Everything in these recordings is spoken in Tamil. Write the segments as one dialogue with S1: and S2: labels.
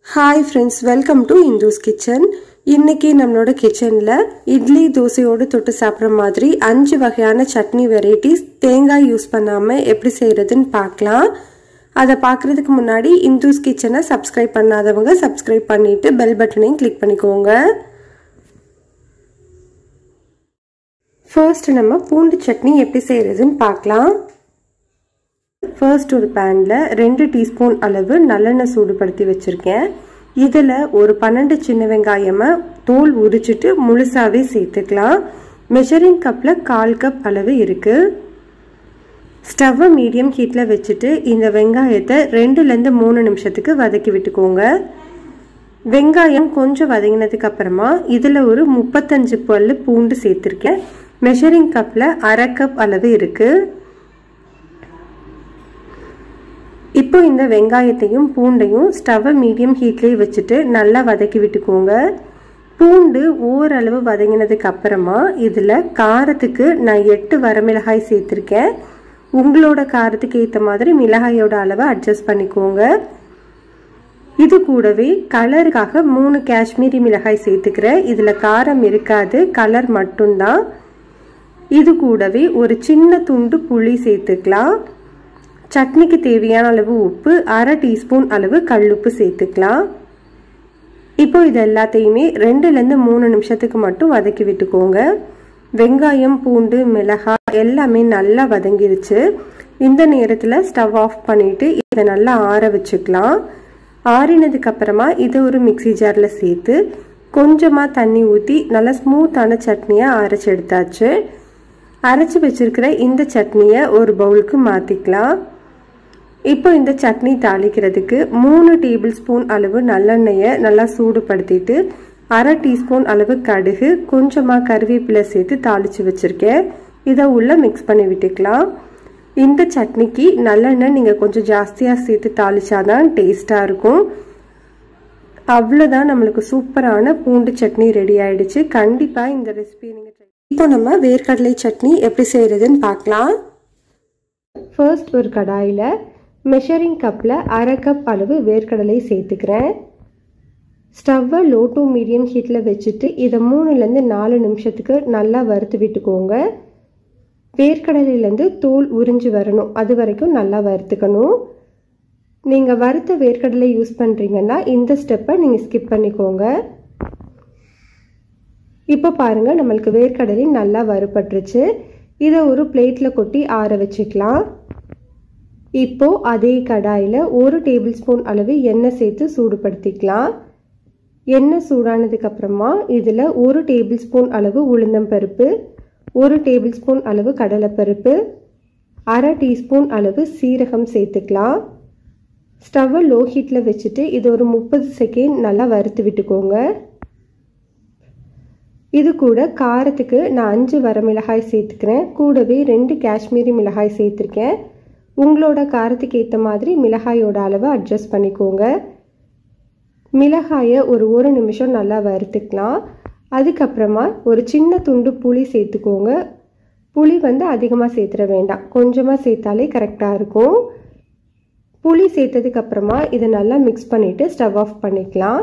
S1: Hi friends, welcome to Indu's Kitchen. இன்னைக்கு நம்மளோட கிச்சன்ல இட்லி தோசையோட தொட்டு சாப்பிடுற மாதிரி 5 வகையான சட்னி வெரைட்டிஸ் தேங்காய் யூஸ் பண்ணாம எப்படி செய்யறதுன்னு பார்க்கலாம். அத பார்க்கிறதுக்கு முன்னாடி Indu's Kitchen-ஐ Subscribe பண்ணாதவங்க Subscribe பண்ணிட்டு பெல் பட்டனையும் கிளிக் பண்ணிக்கோங்க. First நம்ம பூண்டு சட்னி எப்படி செய்யறதுன்னு பார்க்கலாம். First ஒரு panல 2 டீஸ்பூன் அளவு நல்லெண்ணெய் சூடுபடுத்தி வச்சிருக்கேன். இதுல ஒரு 12 சின்ன வெங்காயமா தோல் உரிச்சிட்டு முழுசாவே சேர்த்துக்கலாம். மெஷரிங் கப்ல 1/4 கப் அளவு இருக்கு. ஸ்டவ் மீடியம் ஹீட்ல வச்சிட்டு இந்த வெங்காயத்தை 2 ல இருந்து 3 நிமிஷத்துக்கு வதக்கி விட்டுக்கோங்க. வெங்காயம் கொஞ்சம் வதங்கினதுக்கு அப்புறமா இதுல ஒரு 35 பல்லு பூண்டு சேர்த்திருக்கேன். மெஷரிங் கப்ல 1/2 கப் அளவு இருக்கு. இப்போ இந்த வெங்காயத்தையும் பூண்டையும் ஸ்டவ் மீடியம் ஹீட்லயே வச்சுட்டு நல்லா வதக்கி விட்டுக்கோங்க. பூண்டு ஓரளவு வதங்கினதுக்கு அப்புறமா இதுல காரத்துக்கு நான் 8 வரமிளகாய் சேர்த்திருக்கேன். உங்களோட காரத்துக்கு ஏத்த மாதிரி மிளகாயோட அளவை அட்ஜஸ்ட் பண்ணிக்கோங்க. இது கூடவே கலருக்காக 3 காஷ்மீரி மிளகாய் சேர்த்துக்கிறேன். இதுல காரம் இருக்காது, கலர் மட்டும்தான். இது கூடவே ஒரு சின்ன துண்டு புளி சேர்த்துக்கலாம். சட்னிக்கு தேவையான அளவு உப்பு, 1/2 டீஸ்பூன் அளவு கல்லுப்பு சேர்த்துக்கலாம். இப்போ இது எல்லாத்தையுமே 2 ல இருந்து 3 நிமிஷத்துக்கு மட்டும் வதக்கி விட்டுக்கோங்க. வெங்காயம், பூண்டு, மிளகாய் எல்லாமே நல்லா வதங்கிருச்சு. இந்த நேரத்துல ஸ்டவ் ஆஃப் பண்ணிட்டு இதை நல்லா ஆற வச்சுக்கலாம். ஆறினதுக்கு அப்புறமா இதை ஒரு மிக்ஸி ஜார்ல சேர்த்து கொஞ்சமா தண்ணி ஊற்றி நல்லா ஸ்மூத்தான சட்னியை அரைச்சி எடுத்தாச்சு. அரைச்சி வச்சிருக்கிற இந்த சட்னியை ஒரு பவுலுக்கு மாத்திக்கலாம். இப்போ இந்த சட்னி தாளிக்கிறதுக்கு 3 டேபிள் ஸ்பூன் அளவு நல்லெண்ணெயை நல்லா சூடுபடுத்திட்டு 1/2 டீஸ்பூன் அளவு கடுகு, கொஞ்சமா கருவேப்பிலை சேர்த்து தாளிச்சு வச்சிருக்கேன். இதை உள்ள மிக்ஸ் பண்ணி விட்டுக்கலாம். இந்த சட்னிக்கு நல்லெண்ணெய் நீங்க கொஞ்சம் ஜாஸ்தியா சேர்த்து தாளிச்சாதான் டேஸ்டா இருக்கும். அவ்வளவுதான், நம்மளுக்கு சூப்பரான பூண்டு சட்னி ரெடி ஆயிடுச்சு. கண்டிப்பா இந்த ரெசிபி நீங்க இப்போ நம்ம வேர்க்கடலை சட்னி எப்படி செய்யறதுன்னு பார்க்கலாம். ஃபர்ஸ்ட் ஒரு கடாயில மெஷரிங் கப்பில் 1/2 கப் அளவு வேர்க்கடலை சேர்த்துக்கிறேன். ஸ்டவ்வை லோ டு மீடியம் ஹீட்டில் வச்சுட்டு இதை 3 ல இருந்து 4 நிமிஷத்துக்கு நல்லா வறுத்து விட்டுக்கோங்க. வேர்க்கடலையிலேருந்து தோல் உறிஞ்சு வரணும், அது வரைக்கும் நல்லா வறுத்துக்கணும். நீங்கள் வறுத்த வேர்க்கடலை யூஸ் பண்ணுறீங்கன்னா இந்த ஸ்டெப்பை நீங்கள் ஸ்கிப் பண்ணிக்கோங்க. இப்போ பாருங்கள், நம்மளுக்கு வேர்க்கடலை நல்லா வறுபட்டுருச்சு. இதை ஒரு பிளேட்டில் கொட்டி ஆற வச்சுக்கலாம். இப்போ அதே கடாயில் 1 டேபிள் ஸ்பூன் அளவு எண்ணெய் சேர்த்து சூடுபடுத்திக்கலாம். எண்ணெய் சூடானதுக்கு அப்புறமா இதில் 1 டேபிள் ஸ்பூன் அளவு உளுந்தம்பருப்பு, 1 டேபிள் ஸ்பூன் அளவு கடலைப்பருப்பு, 1/2 டீஸ்பூன் அளவு சீரகம் சேர்த்துக்கலாம். ஸ்டவ்வை லோ ஹீட்டில் வச்சுட்டு இது ஒரு 30 செகண்ட் நல்லா வறுத்து விட்டுக்கோங்க. இது கூட காரத்துக்கு நான் 5 வரமிளகாய் சேர்த்துக்கிறேன். கூடவே 2 காஷ்மீரி மிளகாய் சேர்த்துருக்கேன். உங்களோட காரத்துக்கு ஏற்ற மாதிரி மிளகாயோட அளவை அட்ஜஸ்ட் பண்ணிக்கோங்க. மிளகாயை ஒரு 1 நிமிஷம் நல்லா வறுத்துக்கலாம். அதுக்கப்புறமா ஒரு சின்ன துண்டு புளி சேர்த்துக்கோங்க. புளி அதிகமாக சேர்த்துட வேண்டாம், கொஞ்சமாக சேர்த்தாலே கரெக்டாக இருக்கும். புளி சேர்த்ததுக்கப்புறமா இதை நல்லா மிக்ஸ் பண்ணிவிட்டு ஸ்டவ் ஆஃப் பண்ணிக்கலாம்.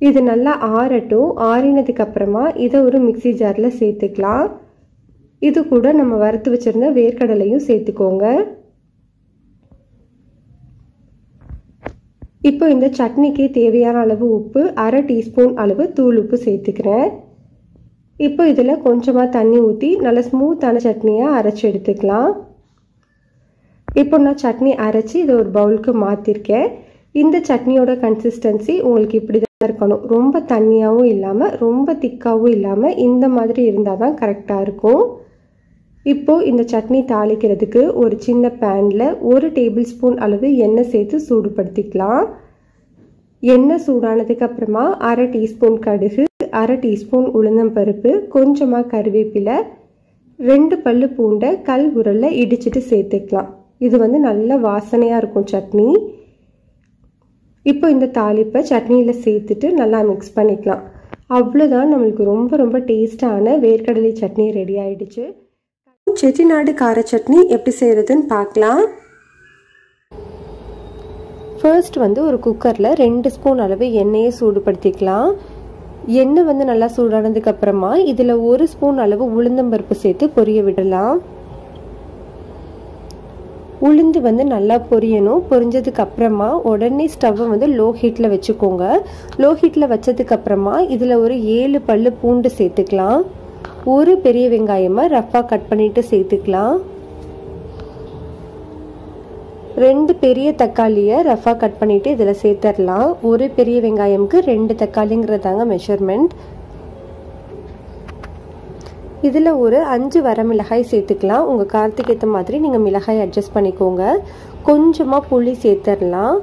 S1: இது நல்லா ஆறட்டும். ஆறினதுக்கு அப்புறமா இதை ஒரு மிக்ஸி ஜாரில் சேர்த்துக்கலாம். இது கூட நம்ம வறுத்து வச்சிருந்த வேர்க்கடலையும் சேர்த்துக்கோங்க. இப்போ இந்த சட்னிக்கு தேவையான அளவு உப்பு, 1/2 டீஸ்பூன் அளவு தூள் உப்பு சேர்த்துக்கிறேன். இப்போ இதில் கொஞ்சமாக தண்ணி ஊற்றி நல்லா ஸ்மூத்தான சட்னியாக அரைச்சி எடுத்துக்கலாம். இப்போ நான் சட்னி அரைச்சி இதை ஒரு பவுலுக்கு மாற்றிருக்கேன். இந்த சட்னியோட கன்சிஸ்டன்சி உங்களுக்கு இப்படி தான் இருக்கணும். ரொம்ப தண்ணியாகவும் இல்லாமல் ரொம்ப திக்காகவும் இல்லாமல் இந்த மாதிரி இருந்தால் தான் கரெக்டாக இருக்கும். இப்போது இந்த சட்னி தாளிக்கிறதுக்கு ஒரு சின்ன பேனில் 1 டேபிள் ஸ்பூன் அளவு எண்ணெய் சேர்த்து சூடுபடுத்திக்கலாம். எண்ணெய் சூடானதுக்கு அப்புறமா 1/2 டீஸ்பூன் கடுகு, 1/2 டீஸ்பூன் உளுந்தம்பருப்பு, கொஞ்சமாக கருவேப்பிலை, 2 பல்லு பூண்டை கல் உரல்ல இடிச்சிட்டு சேர்த்துக்கலாம். இது நல்ல வாசனையாக இருக்கும் சட்னி. இப்போ இந்த தாளிப்பை சட்னியில் சேர்த்துட்டு நல்லா மிக்ஸ் பண்ணிக்கலாம். அவ்வளோதான், நம்மளுக்கு ரொம்ப ரொம்ப டேஸ்டான வேர்க்கடலை சட்னி ரெடி ஆயிடுச்சு. செட்டிநாடு கார சட்னி எப்படி செய்யறதுன்னு பார்க்கலாம். ஃபர்ஸ்ட் வந்து ஒரு குக்கரில் 2 ஸ்பூன் அளவு எண்ணெயை சூடுபடுத்திக்கலாம். எண்ணெய் வந்து நல்லா சூடானதுக்கு அப்புறமா இதில் 1 ஸ்பூன் அளவு உளுந்தம்பருப்பு சேர்த்து பொரிய விடலாம். உளுந்து வந்து நல்லா பொரியணும். பொரிஞ்சதுக்கு அப்புறமா உடனே ஸ்டவ்வை வந்து லோ ஹீட்டில் வச்சுக்கோங்க. லோ ஹீட்டில் வச்சதுக்கு அப்புறமா இதில் ஒரு 7 பல்லு பூண்டு சேர்த்துக்கலாம். ஒரு பெரிய வெங்காயமாக ரஃப்பாக கட் பண்ணிட்டு சேர்த்துக்கலாம். 2 பெரிய தக்காளியை ரஃபாக கட் பண்ணிவிட்டு இதில் சேர்த்துடலாம். ஒரு பெரிய வெங்காயமுக்கு 2 தக்காளிங்கிறதாங்க மெஷர்மெண்ட். இதில் ஒரு 5 வரமிளகாய் சேர்த்துக்கலாம். உங்கள் காரத்துக்கு ஏற்ற மாதிரி நீங்கள் மிளகாய் அட்ஜஸ்ட் பண்ணிக்கோங்க. கொஞ்சமாக புளி சேர்த்துடலாம்.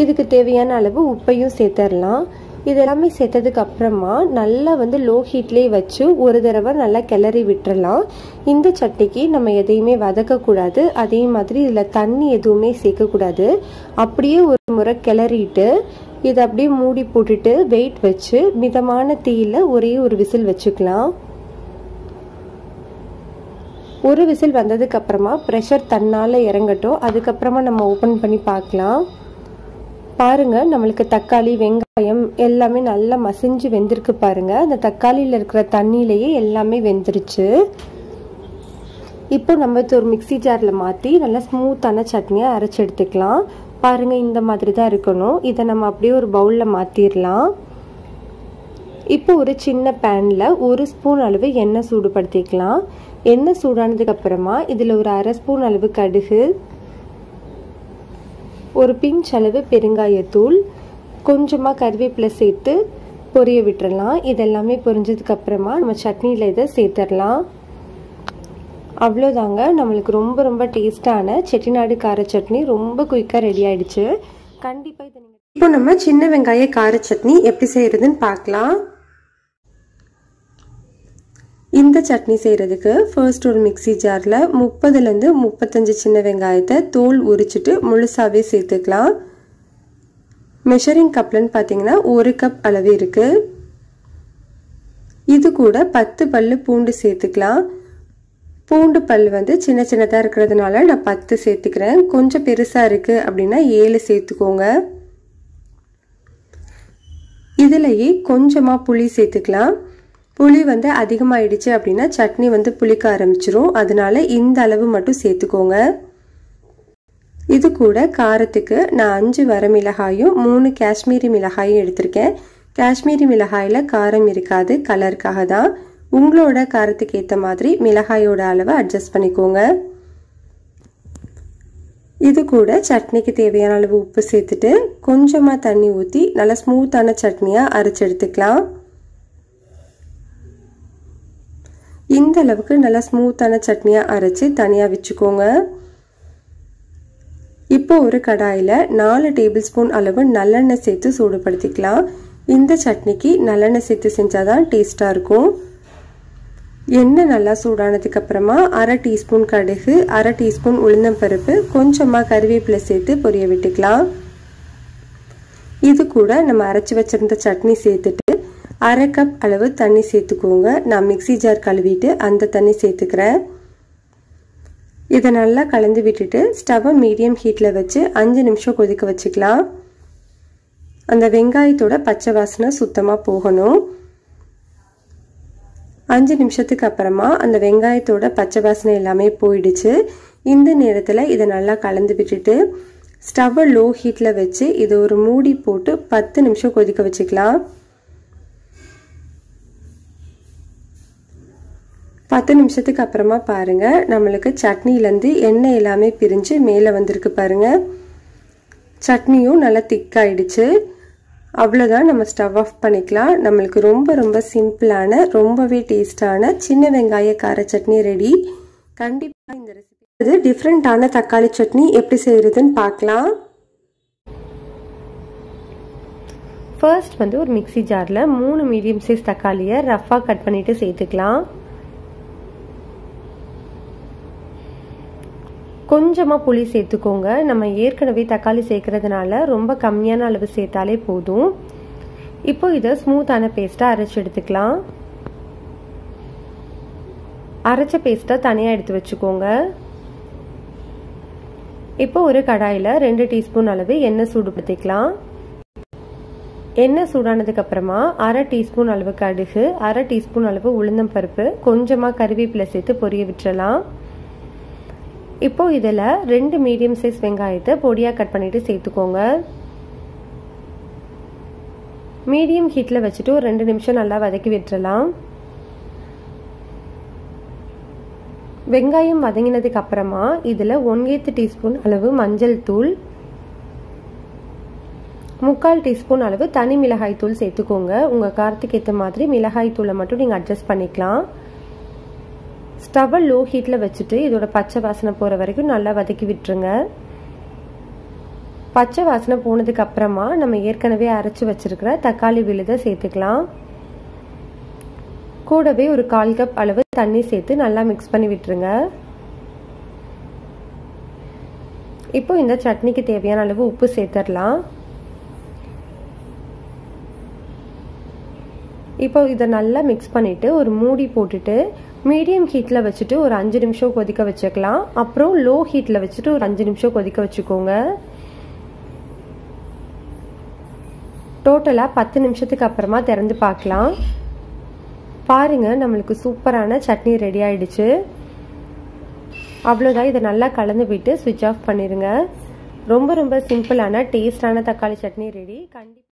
S1: இதுக்கு தேவையான அளவு உப்பையும் சேர்த்துடலாம். இதெல்லாமே சேர்த்ததுக்கு அப்புறமா நல்லா வந்து லோ ஹீட்லேயே வச்சு ஒரு தடவை நல்லா கிளறி விட்டுறலாம். இந்த சட்னிக்கு நம்ம எதையுமே வதக்கக்கூடாது. அதே மாதிரி இதில் தண்ணி எதுவுமே சேர்க்கக்கூடாது. அப்படியே ஒரு முறை கிளறிட்டு இதை அப்படியே மூடி போட்டுட்டு வெயிட் வச்சு மிதமான தீயில் ஒரே ஒரு விசில் வச்சுக்கலாம். ஒரு விசில் வந்ததுக்கு அப்புறமா ப்ரெஷர் தன்னால் இறங்கட்டும். அதுக்கப்புறமா நம்ம ஓப்பன் பண்ணி பார்க்கலாம். பாருங்க, நம்மளுக்கு தக்காளி வெங்காயம் எல்லாமே நல்லா மசிஞ்சு வெந்திருக்கு பாருங்க. அந்த தக்காளியில் இருக்கிற தண்ணியிலேயே எல்லாமே வெந்துருச்சு. இப்போ நம்ம ஒரு மிக்சி ஜாரில் மாற்றி நல்லா ஸ்மூத்தான சட்னியை அரைச்சி எடுத்துக்கலாம். பாருங்க, இந்த மாதிரி தான் இருக்கணும். இதை நம்ம அப்படியே ஒரு பவுலில் மாற்றிடலாம். இப்போ ஒரு சின்ன பேனில் 1 ஸ்பூன் அளவு எண்ணெய் சூடுபடுத்திக்கலாம். எண்ணெய் சூடானதுக்கு அப்புறமா இதில் ஒரு 1/2 ஸ்பூன் அளவு கடுகு, ஒரு பிஞ்ச் அளவு பெருங்காயத்தூள், கொஞ்சமாக கருவேப்பிலை சேர்த்து பொரிய விட்டுறலாம். இதெல்லாமே பொரிஞ்சதுக்கு அப்புறமா நம்ம சட்னியில் இதை சேர்த்துடலாம். அவ்வளோதாங்க, நம்மளுக்கு ரொம்ப ரொம்ப டேஸ்டான செட்டிநாடு கார சட்னி ரொம்ப குயிக்காக ரெடி ஆயிடுச்சு. கண்டிப்பாக இதை நீங்கள் இப்போ நம்ம சின்ன வெங்காய கார சட்னி எப்படி செய்யறதுன்னு பார்க்கலாம். இந்த சட்னி செய்கிறதுக்கு ஃபர்ஸ்ட் ஒரு மிக்சி ஜாரில் 30லேருந்து 35 சின்ன வெங்காயத்தை தோல் உரிச்சிட்டு முழுசாகவே சேர்த்துக்கலாம். மெஷரிங் கப்லன்னு பார்த்தீங்கன்னா 1 கப் அளவு இருக்குது. இது கூட 10 பல்லு பூண்டு சேர்த்துக்கலாம். பூண்டு பல் வந்து சின்ன சின்னதாக இருக்கிறதுனால நான் 10 சேர்த்துக்கிறேன். கொஞ்சம் பெருசாக இருக்குது அப்படின்னா 7 சேர்த்துக்கோங்க. இதுலேயே கொஞ்சமாக புளி சேர்த்துக்கலாம். புளி வந்து அதிகமாகிடுச்சு அப்படின்னா சட்னி வந்து புளிக்க ஆரம்பிச்சிரும். அதனால இந்த அளவு மட்டும் சேர்த்துக்கோங்க. இது கூட காரத்துக்கு நான் 5 வரமிளகாயும் 3 காஷ்மீரி மிளகாயும் எடுத்திருக்கேன். காஷ்மீரி மிளகாயில் காரம் இருக்காது, கலருக்காக தான். உங்களோட காரத்துக்கு ஏற்ற மாதிரி மிளகாயோட அளவை அட்ஜஸ்ட் பண்ணிக்கோங்க. இது கூட சட்னிக்கு தேவையான அளவு உப்பு சேர்த்துட்டு கொஞ்சமாக தண்ணி ஊற்றி நல்லா ஸ்மூத்தான சட்னியாக அரைச்சி எடுத்துக்கலாம். இந்த அளவுக்கு நல்லா ஸ்மூத்தான சட்னியாக அரைச்சி தனியாக வச்சுக்கோங்க. இப்போ ஒரு கடாயில் 4 டேபிள் ஸ்பூன் அளவு நல்லெண்ணெய் சேர்த்து சூடுபடுத்திக்கலாம். இந்த சட்னிக்கு நல்லெண்ணெய் சேர்த்து செஞ்சால் தான் டேஸ்ட்டாக இருக்கும். எண்ணெய் நல்லா சூடானதுக்கு அப்புறமா 1/2 டீஸ்பூன் கடுகு, 1/2 டீஸ்பூன் உளுந்தம்பருப்பு, கொஞ்சமாக கருவேப்பிலை சேர்த்து பொரிய விட்டுக்கலாம். இது கூட நம்ம அரைச்சி வச்சிருந்த சட்னி சேர்த்துட்டு 1/2 கப் அளவு தண்ணி சேர்த்துக்கோங்க. நான் மிக்சி ஜார் கழுவிட்டு அந்த தண்ணி சேர்த்துக்கிறேன். இதை நல்லா கலந்து விட்டுட்டு ஸ்டவ்வை மீடியம் ஹீட்டில் வச்சு 5 நிமிஷம் கொதிக்க வச்சுக்கலாம். அந்த வெங்காயத்தோட பச்சை வாசனை சுத்தமாக போகணும். 5 நிமிஷத்துக்கு அப்புறமா அந்த வெங்காயத்தோட பச்சை வாசனை எல்லாமே போயிடுச்சு. இந்த நேரத்தில் இதை நல்லா கலந்து விட்டுட்டு ஸ்டவ்வை லோ ஹீட்டில் வச்சு இதை ஒரு மூடி போட்டு 10 நிமிஷம் கொதிக்க வச்சுக்கலாம். 10 நிமிஷத்துக்கு அப்புறமா பாருங்க, நம்மளுக்கு சட்னிலேருந்து எண்ணெய் எல்லாமே பிரிஞ்சு மேலே வந்திருக்கு பாருங்க. சட்னியும் நல்லா திக்காயிடுச்சு. அவ்வளோதான், நம்ம ஸ்டவ் ஆஃப் பண்ணிக்கலாம். நம்மளுக்கு ரொம்ப ரொம்ப சிம்பிளான ரொம்பவே டேஸ்டான சின்ன வெங்காய கார சட்னி ரெடி. கண்டிப்பாக இந்த ரெசிபி இது டிஃப்ரெண்ட்டான தக்காளி சட்னி எப்படி செய்யறதுன்னு பார்க்கலாம். ஃபர்ஸ்ட் வந்து ஒரு மிக்சி ஜாரில் 3 மீடியம் சைஸ் தக்காளியை ரஃப்பாக கட் பண்ணிட்டு சேர்த்துக்கலாம். கொஞ்சமாக புளி சேர்த்துக்கோங்க. நம்ம ஏற்கனவே தக்காளி சேர்க்கறதுனால ரொம்ப கம்மியான அளவு சேர்த்தாலே போதும். இப்போ இதை ஸ்மூத்தான பேஸ்ட்டாக அரைச்சி எடுத்துக்கலாம். அரைச்ச பேஸ்ட்டை தனியாக எடுத்து வச்சுக்கோங்க. இப்போ ஒரு கடாயில் 2 டீஸ்பூன் அளவு எண்ணெய் சூடுபடுத்திக்கலாம். எண்ணெய் சூடானதுக்கு அப்புறமா 1/2 டீஸ்பூன் அளவு கடுகு, 1/2 டீஸ்பூன் அளவு உளுந்தம் பருப்பு, கொஞ்சமாக கறிவேப்பிலை சேர்த்து பொரிய விட்டுறலாம். இப்போ இதில் 2 மீடியம் சைஸ் வெங்காயத்தை பொடியாக கட் பண்ணிட்டு சேர்த்துக்கோங்க. மீடியம் ஹீட்டில் வச்சுட்டு ஒரு 2 நிமிஷம் நல்லா வதக்கி விட்டுறலாம். வெங்காயம் வதங்கினதுக்கு அப்புறமா இதில் 1/8 டீஸ்பூன் அளவு மஞ்சள் தூள், 3/4 டீஸ்பூன் அளவு தனி மிளகாய் தூள் சேர்த்துக்கோங்க. உங்கள் காரத்துக்கு ஏற்ற மாதிரி மிளகாய் தூளை மட்டும் நீங்கள் அட்ஜஸ்ட் பண்ணிக்கலாம். ஸ்டவ்வை லோ ஹீட்டில் வச்சுட்டு இதோட பச்சை வாசனை போகிற வரைக்கும் நல்லா வதக்கி விட்டுருங்க. பச்சை வாசனை போனதுக்கு அப்புறமா நம்ம ஏற்கனவே அரைச்சி வச்சிருக்கிற தக்காளி விழுதை சேர்த்துக்கலாம். கூடவே ஒரு 1/4 கப் அளவு தண்ணி சேர்த்து நல்லா மிக்ஸ் பண்ணி விட்டுருங்க. இப்போ இந்த சட்னிக்கு தேவையான அளவு உப்பு சேர்த்துடலாம். இப்போ இதை நல்லா மிக்ஸ் பண்ணிட்டு ஒரு மூடி போட்டுட்டு மீடியம் ஹீட்டில் வச்சுட்டு ஒரு 5 நிமிஷம் கொதிக்க வச்சுக்கலாம். அப்புறம் லோ ஹீட்டில் வச்சுட்டு ஒரு 5 நிமிஷம் கொதிக்க வச்சுக்கோங்க. டோட்டலாக 10 நிமிஷத்துக்கு அப்புறமா திறந்து பார்க்கலாம். பாருங்க, நம்மளுக்கு சூப்பரான சட்னி ரெடி ஆயிடுச்சு. அவ்வளோதான். இதை நல்லா கலந்து விட்டு ஸ்விட்ச் ஆஃப் பண்ணிடுங்க. ரொம்ப ரொம்ப சிம்பிளான டேஸ்டான தக்காளி சட்னி ரெடி. கண்டிப்பாக